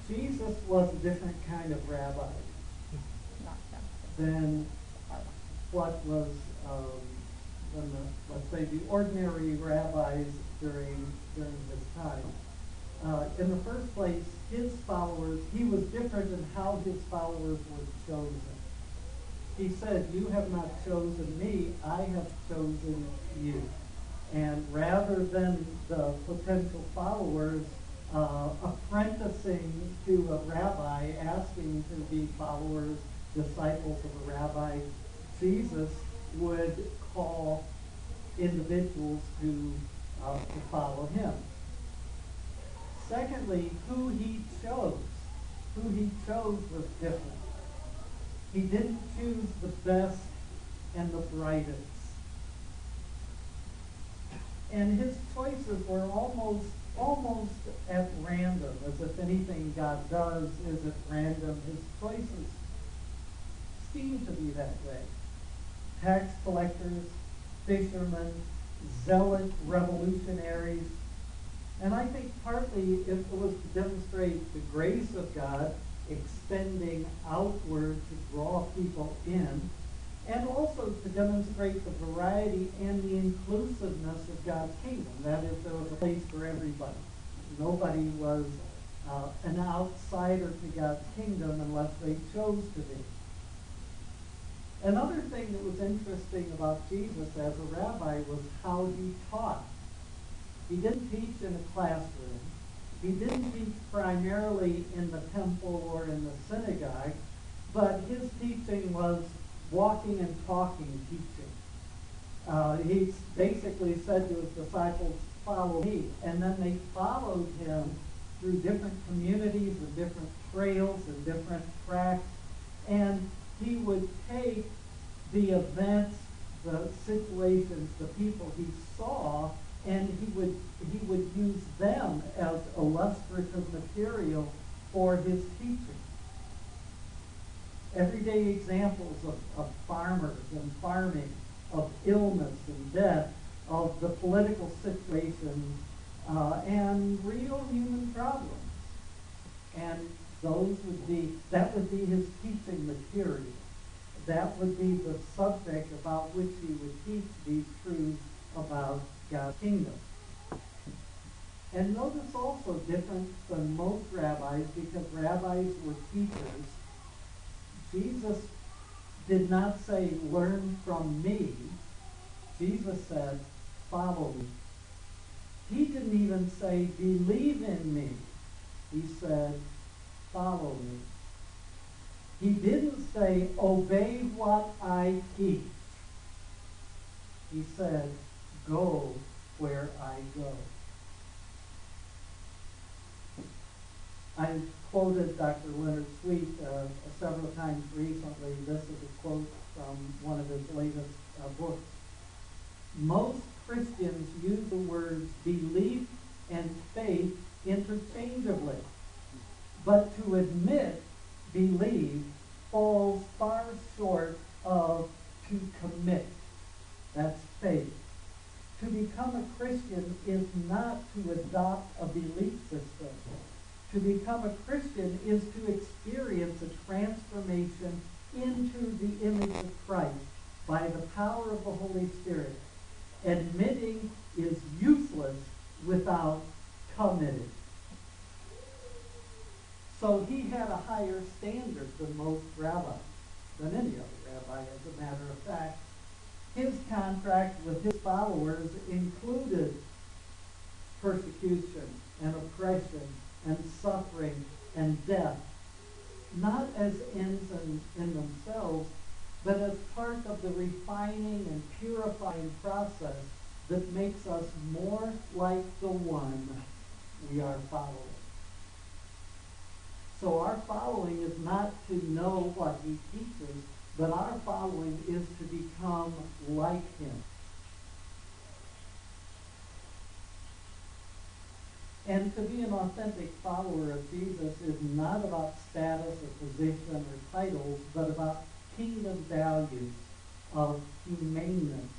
Jesus was a different kind of rabbi than what was than let's say the ordinary rabbis during his time. In the first place, his followers, he was different in how his followers were chosen. He said, "You have not chosen me, I have chosen you." And rather than the potential followers apprenticing to a rabbi, asking to be followers, disciples of a rabbi, Jesus would call individuals to follow him. Secondly, who he chose was different. He didn't choose the best and the brightest. And his choices were almost at random, as if anything God does is at random. His choices seem to be that way. Tax collectors, fishermen, zealot revolutionaries. And I think partly it was to demonstrate the grace of God extending outward to draw people in, and also to demonstrate the variety and the inclusiveness of God's kingdom. That is, there was a place for everybody. Nobody was an outsider to God's kingdom unless they chose to be. Another thing that was interesting about Jesus as a rabbi was how he taught. He didn't teach in a classroom. He didn't teach primarily in the temple or in the synagogue, but his teaching was walking and talking teaching. He basically said to his disciples, "Follow me." And then they followed him through different communities and different trails and different tracks. And he would take the events, the situations, the people he saw, and he would use them as illustrative material for his teaching. Everyday examples of farmers and farming, of illness and death, of the political situation, and real human problems. And that would be his teaching material. That would be the subject about which he would teach these truths about God's kingdom. And notice also different than most rabbis, because rabbis were teachers. Jesus did not say, "Learn from me." Jesus said, "Follow me." He didn't even say, "Believe in me." He said, "Follow me." He didn't say, "Obey what I teach." He said, "Go where I go." I quoted Dr. Leonard Sweet several times recently. This is a quote from one of his latest books. Most Christians use the words belief and faith interchangeably, but to admit believe falls far short of to commit. That's faith. To become a Christian is not to adopt a belief system. To become a Christian is to experience a transformation into the image of Christ by the power of the Holy Spirit. Admitting is useless without committing. So he had a higher standard than most rabbis, than any other rabbi, as a matter of fact. His contract with his followers included persecution and oppression and suffering and death, not as ends in themselves, but as part of the refining and purifying process that makes us more like the one we are following. So our following is not to know what he teaches, but our following is to become like him. And to be an authentic follower of Jesus is not about status or position or titles, but about kingdom values of humaneness,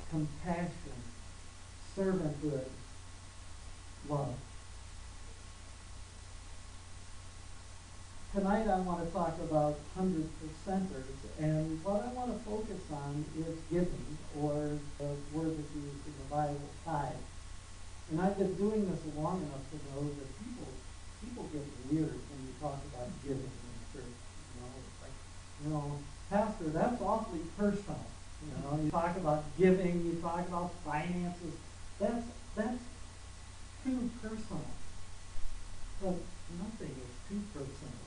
compassion, servanthood, love. tonight I want to talk about 100%ers, and what I want to focus on is giving, or the word that's used in the Bible, tithe. And I've been doing this long enough to know that people get weird when you talk about giving in church. It's like, Pastor, that's awfully personal. You talk about giving, you talk about finances. That's too personal. But nothing is too personal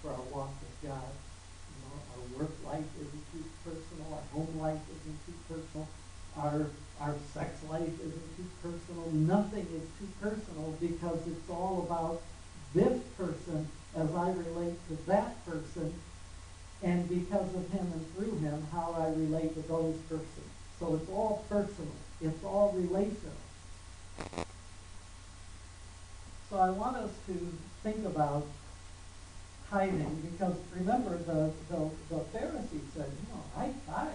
for our walk with God. Our work life isn't too personal. Our home life isn't too personal. Our sex life isn't too personal. Nothing is too personal, because it's all about this person as I relate to that person, and because of him and through him, how I relate to those persons. So it's all personal. It's all relational. So I want us to think about tithing, because remember, the Pharisees said, I tithe.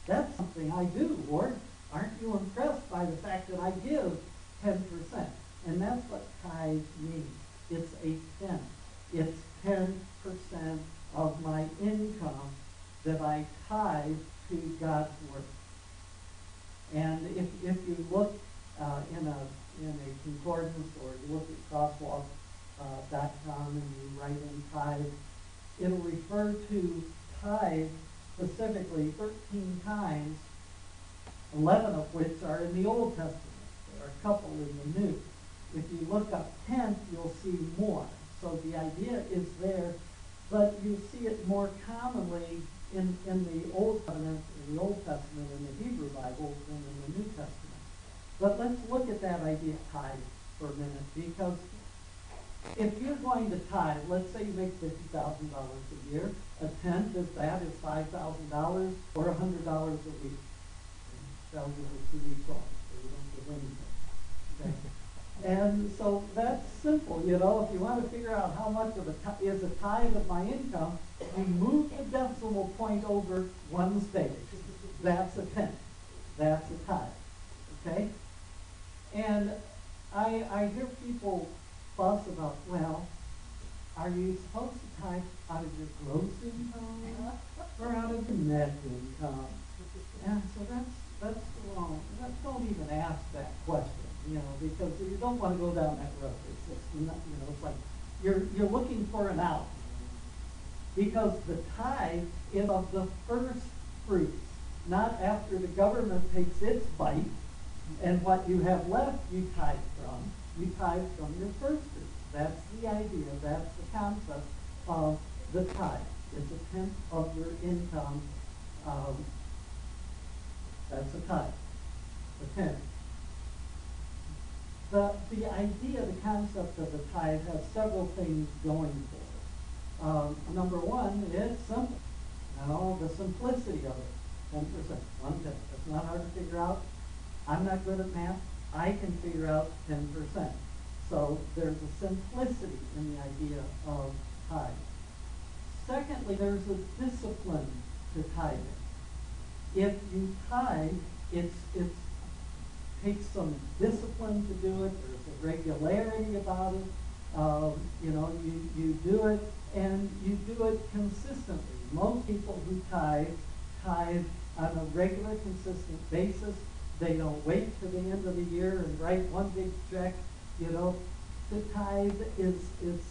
That's something I do, Lord. Aren't you impressed by the fact that I give 10%? And that's what tithe means. It's a tenth. It's 10% of my income that I tithe to God's work. And if you look in a concordance, or you look at crosswalk.com and you write in tithe, it'll refer to tithe specifically 13 times, 11 of which are in the Old Testament. There are a couple in the New. If you look up tenth, you'll see more. So the idea is there, but you see it more commonly in the Old Covenant, in the Old Testament, in the Hebrew Bible, than in the New Testament. But let's look at that idea of tithe for a minute, because if you're going to tithe, let's say you make $50,000 a year, a tenth of that is $5,000 or $100 a week. Tell you the 2 weeks off, so you don't give anything. Okay? And so that's simple, If you want to figure out how much of is a tithe of my income, you move the decimal point over one space. That's a tenth. That's a tithe. Okay? And I hear people fuss about, well, are you supposed to tithe out of your gross income or out of your net income? And so that's wrong. Don't even ask that question, because you don't want to go down that road. It's just not, it's like you're looking for an out, because the tithe is of the first fruits, not after the government takes its bite and what you have left you tithe from. You tithe from your first fruits. That's the idea. That's the concept of the tithe. It's a tenth of your income. That's a tithe. A tenth. The idea, the concept of the tithe has several things going for it. Number one, it's simple. The simplicity of it. 10%, 1/10. That's not hard to figure out. I'm not good at math. I can figure out 10%. So there's a simplicity in the idea of tithe. Secondly, there's a discipline to tithing. If you tithe, it takes some discipline to do it. There's a regularity about it. You do it, and you do it consistently. Most people who tithe on a regular, consistent basis. They don't wait to the end of the year and write one big check. The tithe is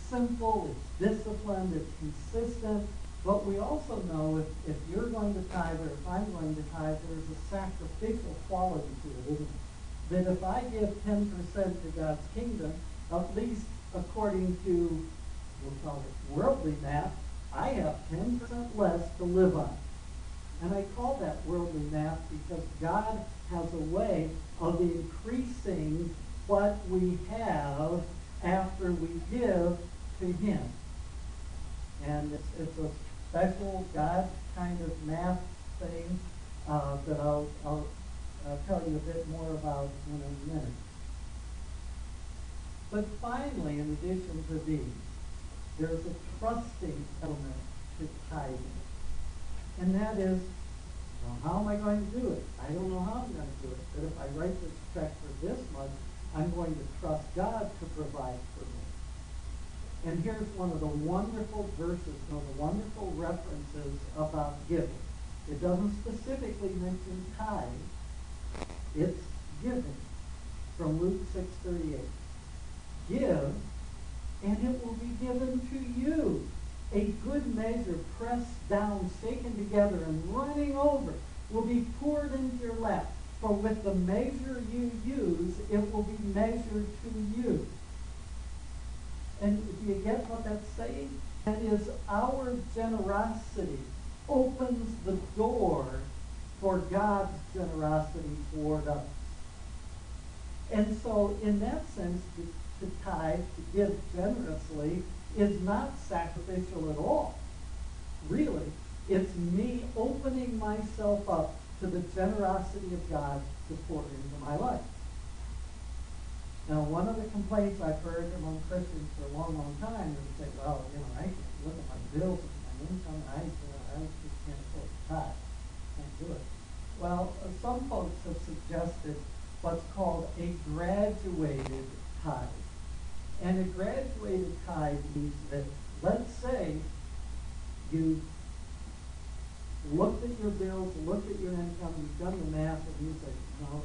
simple, it's disciplined, it's consistent. But we also know if you're going to tithe, or if I'm going to tithe, there's a sacrificial quality to it, isn't it? That if I give 10% to God's kingdom, at least according to, we'll call it worldly math, I have 10% less to live on. And I call that worldly math because God has a way of increasing what we have after we give to Him. And it's a special God kind of math thing that I'll tell you a bit more about in a minute. But finally, in addition to these, there's a trusting element to tithing. And that is, well, how am I going to do it? I don't know how I'm going to do it. But if I write this check for this much, I'm going to trust God to provide for me. And here's one of the wonderful verses, one of the wonderful references about giving. It doesn't specifically mention tithe. It's giving from Luke 6:38. Give, and it will be given to you. A good measure, pressed down, shaken together, and running over, will be poured into your lap. For with the measure you use, it will be measured to you. And do you get what that's saying? That is, our generosity opens the door for God's generosity toward us. And so, in that sense, to tithe, to give generously, is not sacrificial at all. Really, it's me opening myself up to the generosity of God to pour into my life. Now, one of the complaints I've heard among Christians for a long, long time is they say, well, I can look at my bills and my income, and I just can't afford to tithe. Can't do it. Well, some folks have suggested what's called a graduated tithe. And a graduated tithe means that, let's say, you looked at your bills, looked at your income, you've done the math, and you say, no,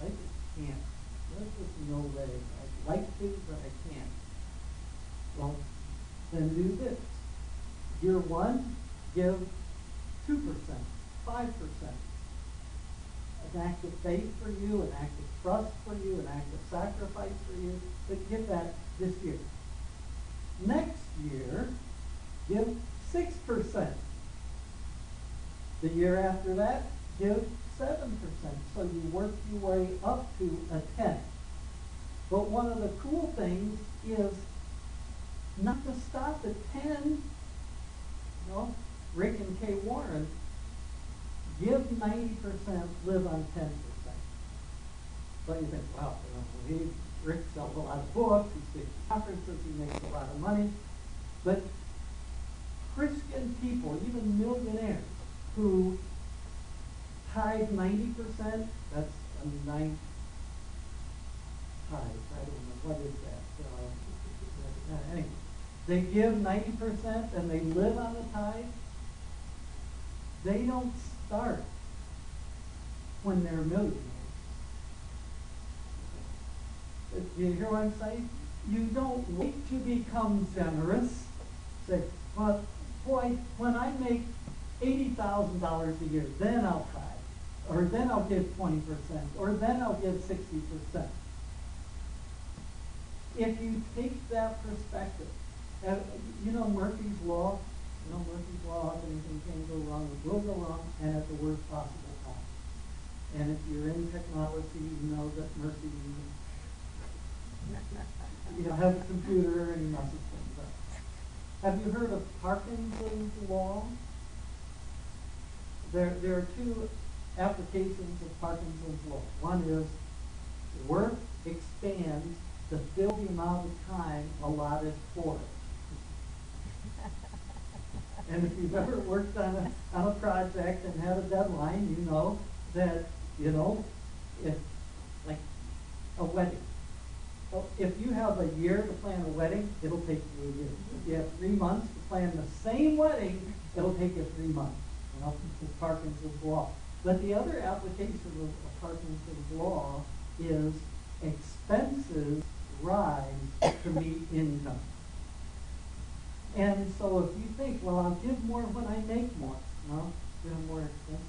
I just can't. There's just no way. I'd like to, but I can't. Well, then do this. Year one, give 2%, 5%. An act of faith for you, an act of trust for you, an act of sacrifice for you. But give that this year. Next year, give 6%. The year after that, give 7%. So you work your way up to a 10. But one of the cool things is not to stop at 10. Rick and Kay Warren, give 90%, live on 10%. But you think, wow, Rick sells a lot of books, he speaks at conferences, he makes a lot of money. But Christian people, even millionaires, who tithe 90%, that's a ninth tithe. I don't know, what is that? Anyway, they give 90% and they live on the tithe. They don't start when they're millionaires. Do you hear what I'm saying? You don't wait to become generous. Say, well, boy, when I make $80,000 a year, then I'll tithe. Or then I'll give 20%. Or then I'll give 60%. If you take that perspective, Murphy's Law, Murphy's Law, if anything can go wrong, it will go wrong, and at the worst possible time. And if you're in technology, you know that Murphy has a computer and he messes things up. Have you heard of Parkinson's Law? There are two applications of Parkinson's Law. One is work expands to fill the amount of time allotted for it. And if you've ever worked on a project and had a deadline, you know that, if, like a wedding. Well, if you have a year to plan a wedding, it'll take you a year. If you have 3 months to plan the same wedding, it'll take you 3 months. It's Parkinson's Law. But the other application of Parkinson's Law is expenses rise to meet income. And so if you think, well, I'll give more when I make more. No, you have more expenses.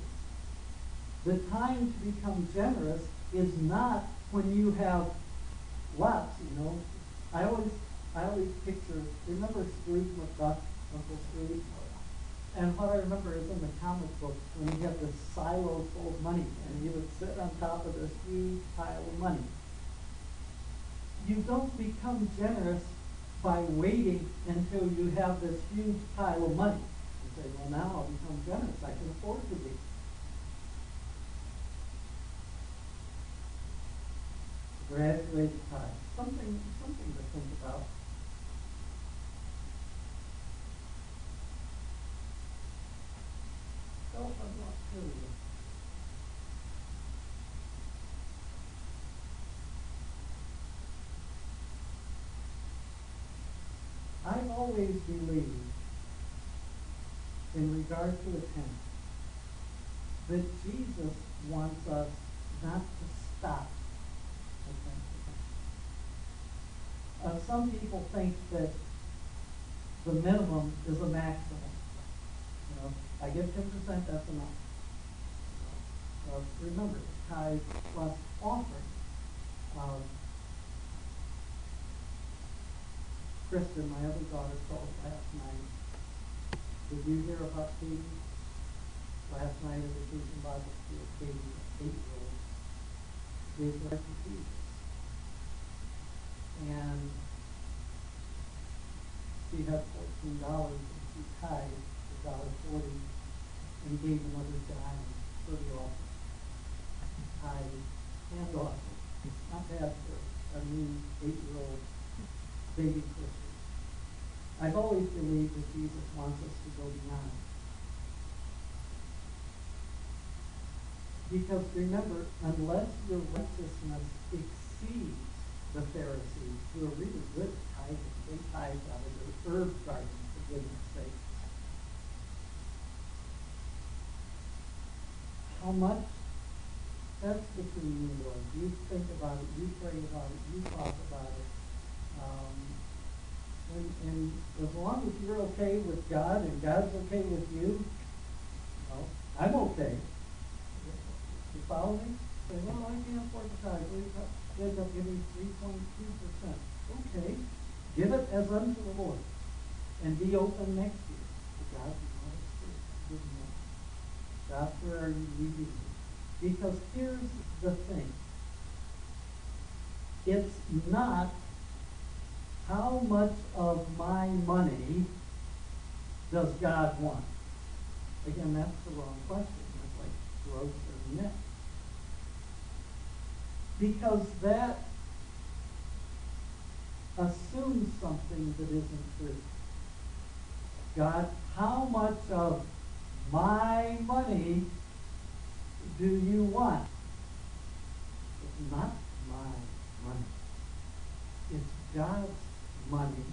The time to become generous is not when you have lots, I always picture, remember Scrooge McDuck, Uncle Scrooge? And what I remember is in the comic books when he had this silo full of money and he would sit on top of this huge pile of money. You don't become generous by waiting until you have this huge pile of money. You say, well, now I'll become generous. I can afford to be. Graduated tithe. Something to think about. Oh, I'm not curious. always believed, in regard to the tenth, that Jesus wants us not to stop the tenth. Some people think that the minimum is a maximum. You know, I give 10%, that's enough. Remember, tithe plus offering. Kristen, my other daughter, called last night. Did you hear about Katie? Last night at the Christian Bible School, Katie, 8-year-old, gave her life to Jesus. And she had $14 and she tithed $1.40 and gave another dime for the offering. Tithe and offering. Not bad for a new 8-year-old baby Christian. I've always believed that Jesus wants us to go beyond. Because remember, unless your righteousness exceeds the Pharisees, who are really good at tithing, they tithe out of their herb garden, for goodness sake. How much? That's between you and Lord. You think about it, you pray about it, you talk about it. And as long as you're okay with God and God's okay with you, well, I'm okay. You follow me? Say, well, I can't afford to tithe. You end up giving 3.2%. Okay. Give it as unto the Lord. And be open next year. God, you want us to give more. God, where are you leading me? Because here's the thing. It's not how much of my money does God want? Again, that's the wrong question. It's like gross or net. Because that assumes something that isn't true. God, how much of my money do you want? It's not my money. It's God's money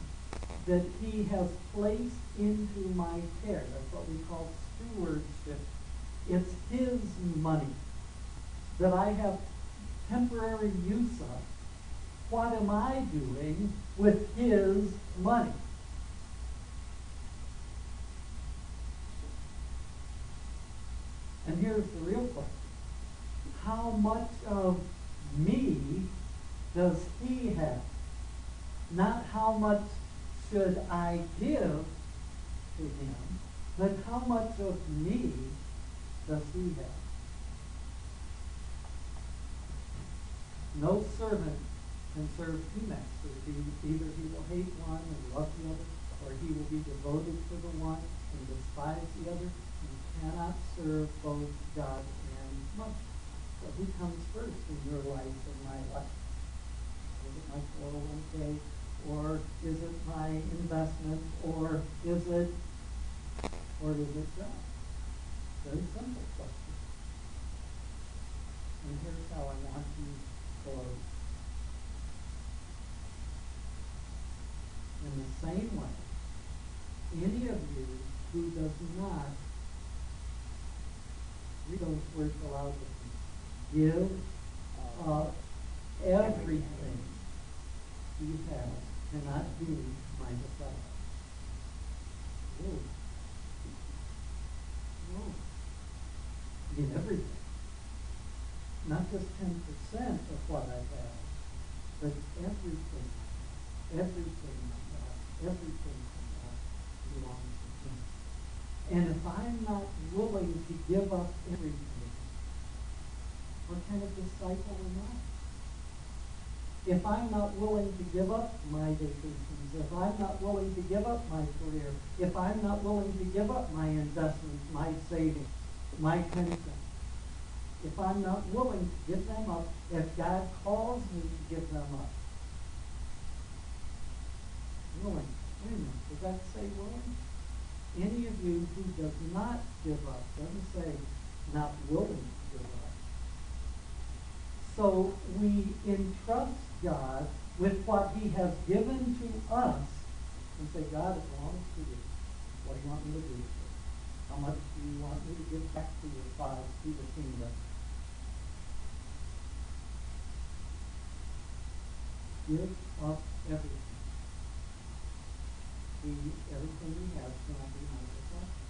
that he has placed into my care. That's what we call stewardship. It's his money that I have temporary use of. What am I doing with his money? And here's the real question. How much of me does he have? Not how much should I give to him, but how much of me does he have? No servant can serve two masters. Either he will hate one and love the other, or he will be devoted to the one and despise the other. You cannot serve both God and money. So who comes first in your life and my life? Is it my 401k? Or is it my investment? Or is it God? Very simple question. And here's how I want you to close. In the same way, any of you who does not read those words aloud with me, give everything you have, cannot be my disciple. Whoa. Whoa. Give everything. Not just 10% of what I have, but everything. Everything I have, everything I have belongs to him. And if I'm not willing to give up everything, what kind of disciple am I? If I'm not willing to give up my vacations, if I'm not willing to give up my career, if I'm not willing to give up my investments, my savings, my pension, if I'm not willing to give them up, if God calls me to give them up, willing. Wait a minute, does that say willing? Any of you who does not give up, doesn't say not willing to give up. So we entrust God with what he has given to us and say, God, it belongs to you. What do you want me to do with it? How much do you want me to give back to your cause, to the kingdom? Give up everything. Everything we have cannot be my possession.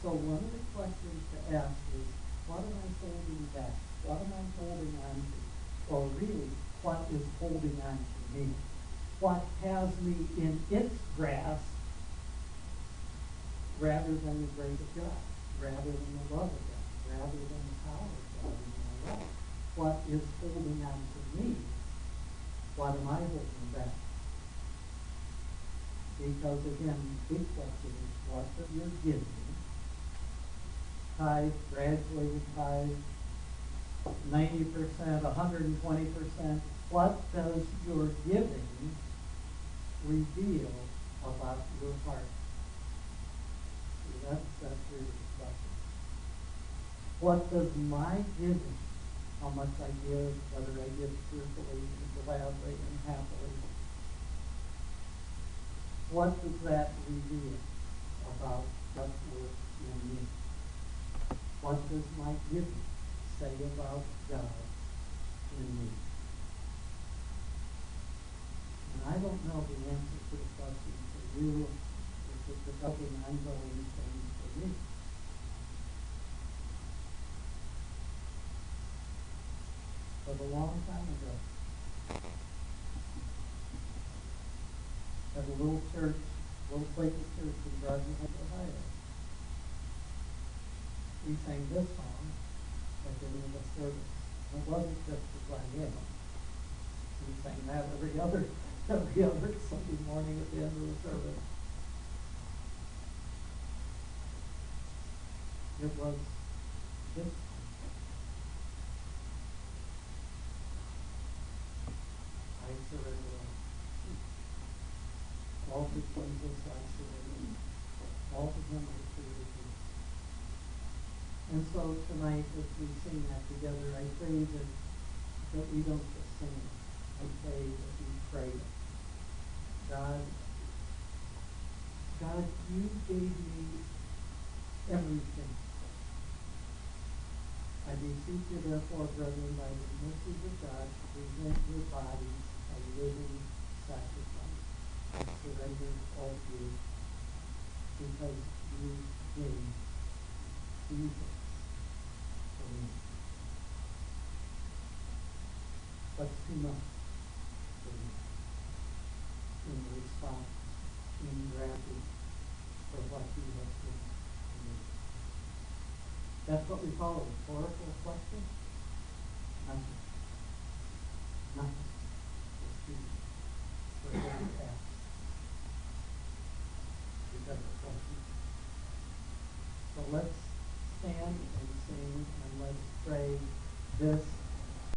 So one of the questions to ask is, what am I holding back? What am I holding on to? Or really, what is holding on to me? What has me in its grasp rather than the grace of God, rather than the love of God, rather than the power of God in my life? What is holding on to me? What am I holding back? Because again, the big question is, what of your giving, tithe, graduated tithe, 90%, 120%, what does your giving reveal about your heart? See, that's really the question. What does my giving, how much I give, whether I give cheerfully and gladly and happily, what does that reveal about God's work in me? What does my giving say about God in me? And I don't know the answer to the question for you. It's a developing, ongoing thing for me. But a long time ago, at a little church, little Quaker church in Brunswick, Ohio, we sang this song at the end of the service. It wasn't just the flag hymn. We sang that every other Sunday morning at the end of the service. It was this song. I surrender all to Jesus, I surrender all to him I freely give. And so tonight, as we sing that together, I pray that we don't just sing it. I pray that we pray it. God, you gave me everything. I beseech you, therefore, brethren, by the mercies of God, to present your bodies a living sacrifice. I surrender all to you, because you gave Jesus for me. What's too much for me in response, in gratitude for what you have done for me? That's what we call a rhetorical question. Nothing. Nothing. It's too much. We're going to ask. Because of question. So let's stand and sing, and let's pray this